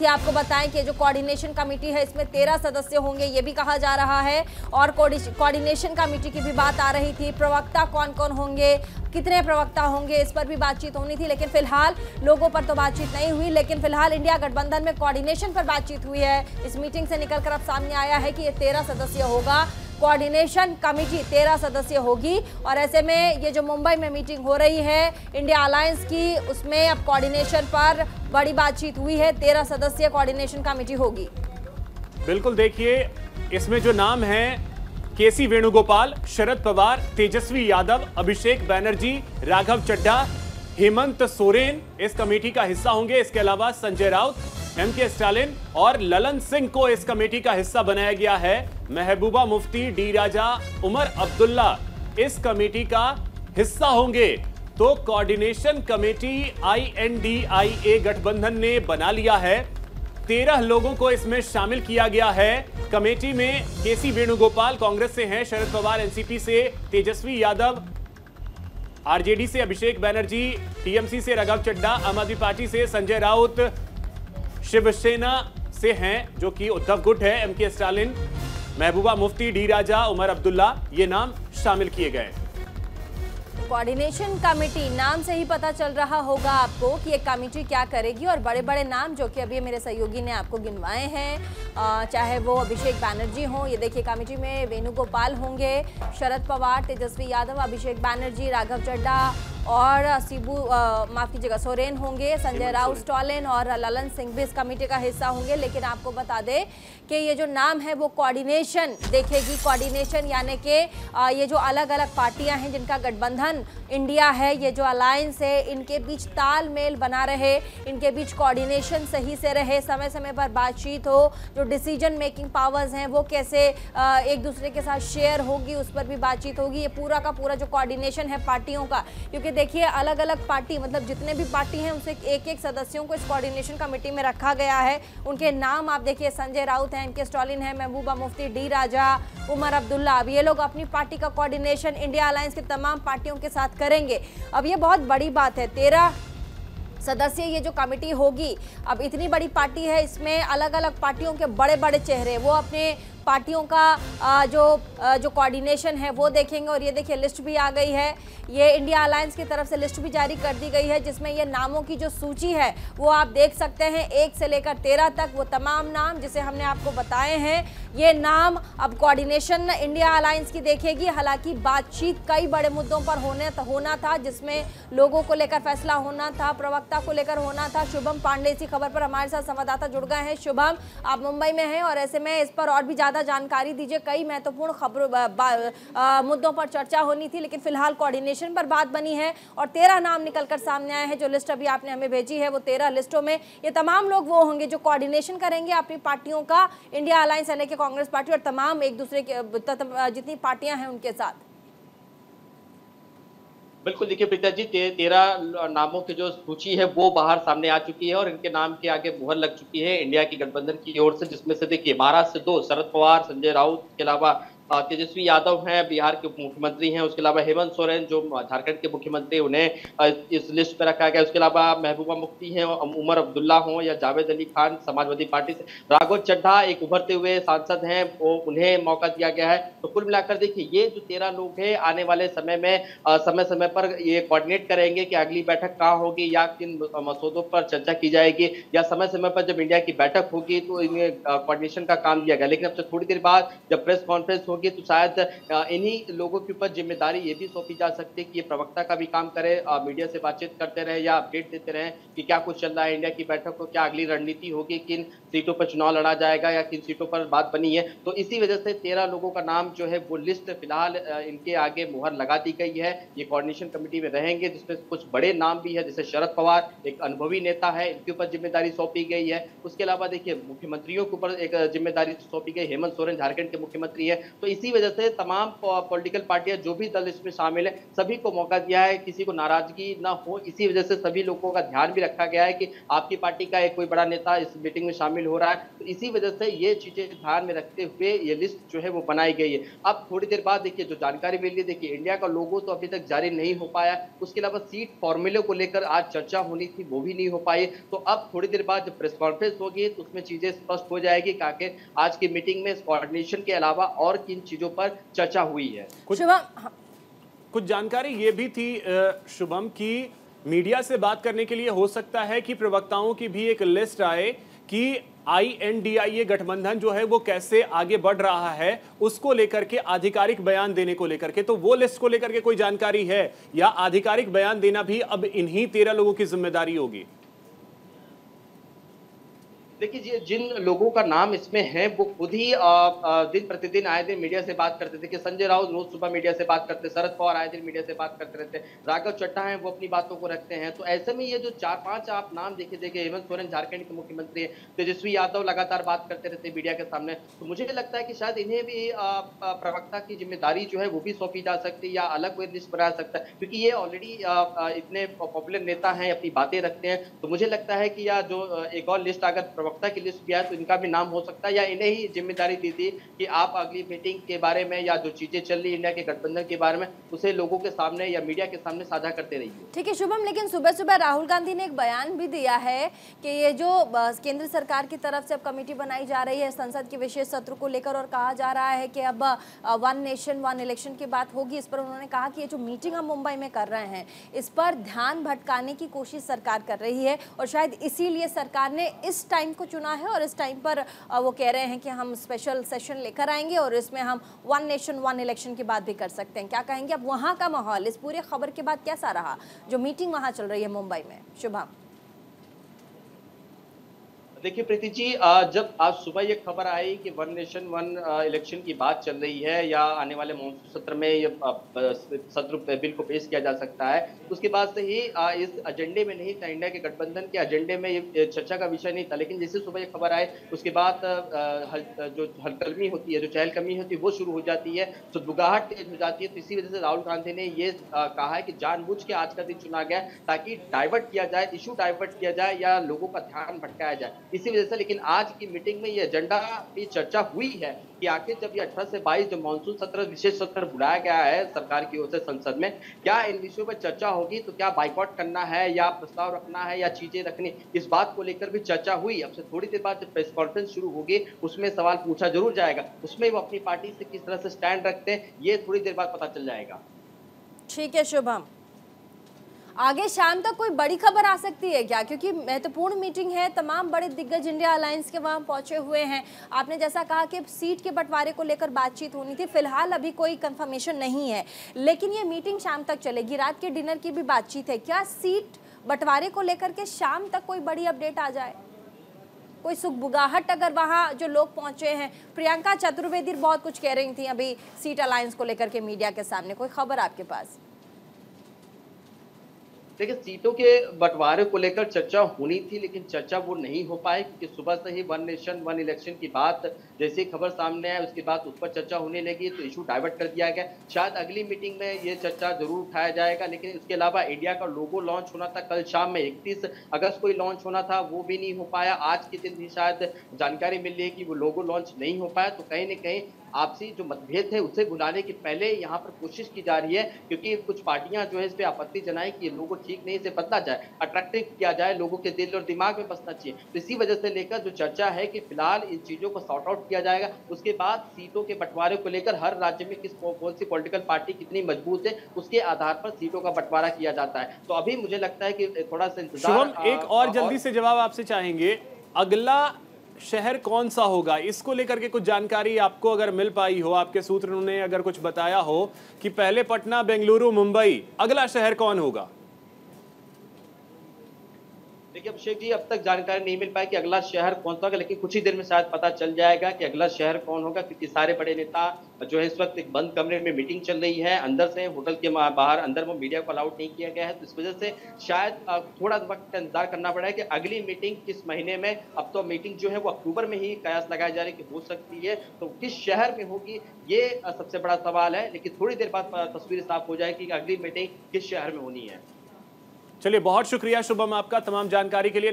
ही आपको बताएं कि जो कोऑर्डिनेशन कमेटी है इसमें 13 सदस्य होंगे, ये भी कहा जा रहा है। और कोऑर्डिनेशन कमेटी की भी बात आ रही थी। प्रवक्ता कौन कौन होंगे, कितने प्रवक्ता होंगे, इस पर भी बातचीत होनी थी, लेकिन फिलहाल लोगों पर तो बातचीत नहीं हुई। लेकिन फिलहाल इंडिया गठबंधन में कोऑर्डिनेशन पर बातचीत हुई है। इस मीटिंग से निकलकर अब सामने आया है कि ये 13 सदस्य होगा, कोऑर्डिनेशन कमेटी 13 सदस्य होगी। और ऐसे में ये जो मुंबई में मीटिंग हो रही है इंडिया अलायंस की, उसमें अब कोऑर्डिनेशन पर बड़ी बातचीत हुई है। 13 सदस्यीय कोऑर्डिनेशन कमेटी होगी। बिल्कुल, देखिए इसमें जो नाम है केसी वेणुगोपाल, शरद पवार, तेजस्वी यादव, अभिषेक बैनर्जी, राघव चड्ढा, हेमंत सोरेन इस कमेटी का हिस्सा होंगे। इसके अलावा संजय राउत, एमके स्टालिन और ललन सिंह को इस कमेटी का हिस्सा बनाया गया है। महबूबा मुफ्ती, डी राजा, उमर अब्दुल्ला इस कमेटी का हिस्सा होंगे। तो कोऑर्डिनेशन कमेटी INDIA गठबंधन ने बना लिया है। 13 लोगों को इसमें शामिल किया गया है। कमेटी में केसी वेणुगोपाल कांग्रेस से हैं, शरद पवार एनसीपी से, तेजस्वी यादव आरजेडी से, अभिषेक बैनर्जी टीएमसी से, राघव चड्ढा आम आदमी पार्टी से, संजय राउत शिवसेना से हैं जो कि उद्धव गुट है, MK Stalin, Mehbooba Mufti, D राजा, उमर अब्दुल्ला, ये नाम शामिल किए गए। कोऑर्डिनेशन कमेटी नाम से ही पता चल रहा होगा आपको कि ये कमेटी क्या करेगी। और बड़े बड़े नाम जो कि अभी मेरे सहयोगी ने आपको गिनवाए हैं, चाहे वो अभिषेक बैनर्जी हो, ये देखिए कमेटी में वेणुगोपाल होंगे, शरद पवार, तेजस्वी यादव, अभिषेक बैनर्जी, राघव चड्ढा और माफ कीजिएगा सोरेन होंगे, संजय राउत, स्टालिन और ललन सिंह भी इस कमेटी का हिस्सा होंगे। लेकिन आपको बता दें कि ये जो नाम है वो कोऑर्डिनेशन देखेगी। कोऑर्डिनेशन यानी कि ये जो अलग अलग पार्टियां हैं जिनका गठबंधन इंडिया है, ये जो अलायंस है, इनके बीच तालमेल बना रहे, इनके बीच कोऑर्डिनेशन सही से रहे, समय समय पर बातचीत हो, जो डिसीजन मेकिंग पावर्स हैं वो कैसे एक दूसरे के साथ शेयर होगी, उस पर भी बातचीत होगी। ये पूरा का पूरा जो कोऑर्डिनेशन है पार्टियों का, क्योंकि देखिए अलग अलग पार्टी मतलब जितने भी पार्टी हैं उनसे एक एक सदस्यों को इस कोऑर्डिनेशन कमेटी में रखा गया है। उनके नाम आप देखिए, संजय राउत हैं, एमके स्टालिन है, महबूबा मुफ्ती, डी राजा, उमर अब्दुल्ला। अब ये लोग अपनी पार्टी का कोऑर्डिनेशन इंडिया अलायंस की तमाम पार्टियों के साथ करेंगे। अब ये बहुत बड़ी बात है, 13 सदस्य ये जो कमेटी होगी। अब इतनी बड़ी पार्टी है, इसमें अलग अलग पार्टियों के बड़े बड़े चेहरे, वो अपने पार्टियों का जो कोऑर्डिनेशन है वो देखेंगे। और ये देखिए लिस्ट भी आ गई है, ये इंडिया अलायंस की तरफ से लिस्ट भी जारी कर दी गई है, जिसमें ये नामों की जो सूची है वो आप देख सकते हैं, 1 से लेकर 13 तक वो तमाम नाम जिसे हमने आपको बताए हैं। ये नाम अब कोऑर्डिनेशन इंडिया अलायंस की देखेगी। हालांकि बातचीत कई बड़े मुद्दों पर होना था, जिसमें लोगों को लेकर फैसला होना था, प्रवक्ता को लेकर होना था। शुभम पांडे इसी खबर पर हमारे साथ संवाददाता जुड़ गए हैं। शुभम, आप मुंबई में हैं और ऐसे में इस पर और भी ज्यादा जानकारी दीजिए। कई महत्वपूर्ण खबरों मुद्दों पर चर्चा होनी थी, लेकिन फिलहाल कोऑर्डिनेशन पर बात बनी है और 13 नाम निकलकर सामने आए हैं। जो लिस्ट अभी आपने हमें भेजी है वो 13 लिस्टों में ये तमाम लोग वो होंगे जो कोऑर्डिनेशन करेंगे अपनी पार्टियों का, इंडिया अलायंस यानी कि कांग्रेस पार्टी और तमाम एक दूसरे के जितनी पार्टियां हैं उनके साथ। बिल्कुल, देखिए प्रीता जी, 13 नामों की जो सूची है वो बाहर सामने आ चुकी है और इनके नाम के आगे मुहर लग चुकी है इंडिया की गठबंधन की ओर से, जिसमें से देखिए महाराष्ट्र से 2 शरद पवार, संजय राउत के अलावा तेजस्वी यादव हैं, बिहार के उप मुख्यमंत्री हैं, उसके अलावा हेमंत सोरेन जो झारखंड के मुख्यमंत्री, उन्हें इस लिस्ट पर रखा गया। उसके अलावा महबूबा मुफ्ती हैं, उमर अब्दुल्ला हों या जावेद अली खान समाजवादी पार्टी से, राघव चड्ढा एक उभरते हुए सांसद हैं, वो उन्हें मौका दिया गया है। तो कुल मिलाकर देखिए ये जो 13 लोग हैं आने वाले समय में समय समय पर ये कोऑर्डिनेट करेंगे कि अगली बैठक कहाँ होगी या किन मसौदों पर चर्चा की जाएगी, या समय समय पर जब इंडिया की बैठक होगी तो इन्हें कोऑर्डिनेशन का काम दिया गया। लेकिन अब से थोड़ी देर बाद जब प्रेस कॉन्फ्रेंस होगी तो शायद इन्हीं लोगों के ऊपर जिम्मेदारी ये भी सौंपी जा सकती है कि ये प्रवक्ता का भी काम करे, मीडिया से बातचीत करते रहे या अपडेट देते रहे कि क्या कुछ चल रहा है इंडिया की बैठक को, क्या अगली रणनीति होगी, किन सीटों पर चुनाव लड़ा जाएगा या किन सीटों पर बात बनी है। तो इसी वजह से 13 लोगों का नाम जो है वो लिस्ट फिलहाल इनके आगे मुहर लगा दी गई है। ये कोऑर्डिनेशन कमेटी में रहेंगे, जिसमें कुछ बड़े नाम भी है, जैसे शरद पवार एक अनुभवी नेता है, इनके ऊपर जिम्मेदारी सौंपी गई है। उसके अलावा देखिए मुख्यमंत्रियों के ऊपर एक जिम्मेदारी सौंपी गई, हेमंत सोरेन झारखंड के मुख्यमंत्री है, तो इसी वजह से तमाम पॉलिटिकल पार्टियां जो भी दल इसमें शामिल है सभी को मौका दिया है, किसी को नाराजगी ना हो, इसी वजह से सभी लोगों का ध्यान भी रखा गया है कि आपकी पार्टी का एक कोई बड़ा नेता इस मीटिंग में शामिल हो रहा है। तो इसी वजह से ये चीजें ध्यान में रखते हुए ये लिस्ट जो है वो बनाई गई है। अब थोड़ी देर बाद देखिए जो जानकारी मिली है, देखिए इंडिया का लोगो तो अभी तक जारी नहीं हो पाया, उसके अलावा सीट फॉर्मूले को लेकर आज चर्चा होनी थी वो भी नहीं हो पाई। तो अब थोड़ी देर बाद जब प्रेस कॉन्फ्रेंस होगी तो उसमें चीजें स्पष्ट हो जाएगी कि आखिर आज की मीटिंग में कोऑर्डिनेशन के अलावा और किन चीजों पर चर्चा हुई है। कुछ जानकारी ये भी थी शुभम की मीडिया से बात करने के लिए हो सकता है कि प्रवक्ताओं की भी एक लिस्ट आए कि INDIA गठबंधन जो है वो कैसे आगे बढ़ रहा है उसको लेकर के आधिकारिक बयान देने को लेकर के, तो वो लिस्ट को लेकर के कोई जानकारी है या आधिकारिक बयान देना भी अब इन्हीं 13 लोगों की जिम्मेदारी होगी? देखिए जिन लोगों का नाम इसमें है वो खुद ही दिन प्रतिदिन आए दिन मीडिया से बात करते थे कि संजय राउत रोज सुबह मीडिया से बात करते, शरद पवार आए दिन मीडिया से बात करते रहते, राघव चड्ढा हैं वो अपनी बातों को रखते हैं। तो ऐसे में ये जो 4-5 आप नाम देखिए हेमंत सोरेन झारखंड के मुख्यमंत्री है, तेजस्वी यादव लगातार बात करते रहते मीडिया के सामने, तो मुझे लगता है कि शायद इन्हें भी प्रवक्ता की जिम्मेदारी जो है वो भी सौंपी जा सकती है या अलग कोई लिस्ट बना सकता है, क्योंकि ये ऑलरेडी इतने पॉपुलर नेता हैं, अपनी बातें रखते हैं। तो मुझे लगता है कि या जो एक और लिस्ट अगर प्रवक्ता की लिस्ट भी है तो इनका भी नाम हो सकता है, या इन्हें ही जिम्मेदारी दी थी कि आप अगली मीटिंग के बारे में या जो चीजें चल रही इंडिया के गठबंधन के बारे में उसे लोगों के सामने या मीडिया के सामने साझा करते रहिए। ठीक है शुभम, लेकिन सुबह सुबह राहुल गांधी ने एक बयान भी दिया है कि ये जो केंद्र सरकार की तरफ से अब कमेटी बनाई जा रही है संसद के विशेष सत्र को लेकर और कहा जा रहा है कि अब 1 नेशन 1 इलेक्शन की बात होगी, इस पर उन्होंने कहा कि ये जो मीटिंग हम मुंबई में कर रहे हैं इस पर ध्यान भटकाने की कोशिश सरकार कर रही है और शायद इसीलिए सरकार ने इस टाइम को चुना है और इस टाइम पर वो कह रहे हैं कि हम स्पेशल सेशन लेकर आएंगे और इसमें हम 1 नेशन 1 इलेक्शन की बात भी कर सकते हैं। क्या कहेंगे अब वहां का माहौल इस पूरे खबर के बाद कैसा रहा जो मीटिंग वहां चल रही है मुंबई में? शुभम। देखिए प्रीति जी, जब आज सुबह ये खबर आई कि 1 नेशन 1 इलेक्शन की बात चल रही है या आने वाले मॉनसून सत्र में ये सत्र बिल को पेश किया जा सकता है, उसके बाद से ही इस एजेंडे में नहीं था, इंडिया के गठबंधन के एजेंडे में ये चर्चा का विषय नहीं था। लेकिन जैसे सुबह ये खबर आए उसके बाद जो हलकलमी होती है, जो चहलकमी होती है वो शुरू हो जाती है, तो दुगाहट तेज हो जाती है। तो इसी वजह से राहुल गांधी ने ये कहा है कि जानबूझ के आज का दिन चुना गया ताकि डाइवर्ट किया जाए, इशू डाइवर्ट किया जाए या लोगों का ध्यान भटकाया जाए, इसी वजह से। लेकिन आज की मीटिंग में ये एजेंडा की चर्चा हुई है कि आखिर जब ये 18 से 22 जो मानसून सत्र विशेष सत्र बुलाया गया है सरकार की ओर से संसद में, क्या इन विषयों पर चर्चा होगी? तो क्या बाइकआउट करना है या प्रस्ताव रखना है या चीजें रखनी, इस बात को लेकर भी चर्चा हुई। अब से थोड़ी देर बाद जब प्रेस कॉन्फ्रेंस शुरू होगी उसमें सवाल पूछा जरूर जाएगा, उसमें वो अपनी पार्टी से किस तरह से स्टैंड रखते हैं ये थोड़ी देर बाद पता चल जाएगा। ठीक है शुभम, आगे शाम तक कोई बड़ी खबर आ सकती है क्या? क्योंकि महत्वपूर्ण मीटिंग है, तमाम बड़े दिग्गज इंडिया अलायंस के वहां पहुंचे हुए हैं। आपने जैसा कहा कि सीट के बंटवारे को लेकर बातचीत होनी थी, फिलहाल अभी कोई कंफर्मेशन नहीं है, लेकिन ये मीटिंग शाम तक चलेगी, रात के डिनर की भी बातचीत है। क्या सीट बंटवारे को लेकर के शाम तक कोई बड़ी अपडेट आ जाए, कोई सुगबुगाहट अगर वहाँ जो लोग पहुंचे हैं? प्रियंका चतुर्वेदी बहुत कुछ कह रही थी अभी सीट अलायंस को लेकर के मीडिया के सामने, कोई खबर आपके पास? देखिए सीटों के बंटवारे को लेकर चर्चा होनी थी, लेकिन चर्चा वो नहीं हो पाई क्योंकि सुबह से ही 1 नेशन 1 इलेक्शन की बात जैसे खबर सामने आए उसके बाद उस पर चर्चा होने लगी, तो इशू डाइवर्ट कर दिया गया। शायद अगली मीटिंग में ये चर्चा जरूर उठाया जाएगा, लेकिन इसके अलावा इंडिया का लोगो लॉन्च होना था कल शाम में, 31 अगस्त को ही लॉन्च होना था, वो भी नहीं हो पाया। आज के दिन भी शायद जानकारी मिल रही है कि वो लोगो लॉन्च नहीं हो पाया। तो कहीं न कहीं आपसी जो मतभेद है उसे भुलाने की पहले यहाँ पर कोशिश की जा रही है, क्योंकि कुछ पार्टियां जो है इस पे आपत्ति जनाएं कि लोगों ठीक नहीं से बदला जाए, अट्रैक्टिव किया जाए, लोगों के दिल और दिमाग में बसना चाहिए। तो इसी वजह से लेकर जो चर्चा है कि फिलहाल इन चीजों को सॉर्ट आउट किया जाएगा, उसके बाद सीटों के बंटवारे को लेकर हर राज्य में कौन सी पॉलिटिकल पार्टी कितनी मजबूत है उसके आधार पर सीटों का बंटवारा किया जाता है। तो अभी मुझे लगता है कि थोड़ा सा इंतजार। एक और जल्दी से जवाब आपसे चाहेंगे, अगला शहर कौन सा होगा, इसको लेकर के कुछ जानकारी आपको अगर मिल पाई हो, आपके सूत्र ने अगर कुछ बताया हो कि पहले पटना, बेंगलुरु, मुंबई, अगला शहर कौन होगा? देखिए अभिषेक जी, अब तक जानकारी नहीं मिल पाई कि अगला शहर कौन सा होगा, लेकिन कुछ ही देर में शायद पता चल जाएगा कि अगला शहर कौन होगा, क्योंकि सारे बड़े नेता जो है इस वक्त एक बंद कमरे में मीटिंग चल रही है अंदर से, होटल के बाहर अंदर वो मीडिया को अलाउड नहीं किया गया है। तो इस वजह से शायद थोड़ा वक्त का इंतजार करना पड़ा है कि अगली मीटिंग किस महीने में। अब तो मीटिंग जो है वो अक्टूबर में ही कयास लगाए जा रहे कि हो सकती है, तो किस शहर में होगी ये सबसे बड़ा सवाल है। लेकिन थोड़ी देर बाद तस्वीर साफ हो जाएगी कि अगली मीटिंग किस शहर में होनी है। चलिए, बहुत शुक्रिया शुभम आपका तमाम जानकारी के लिए।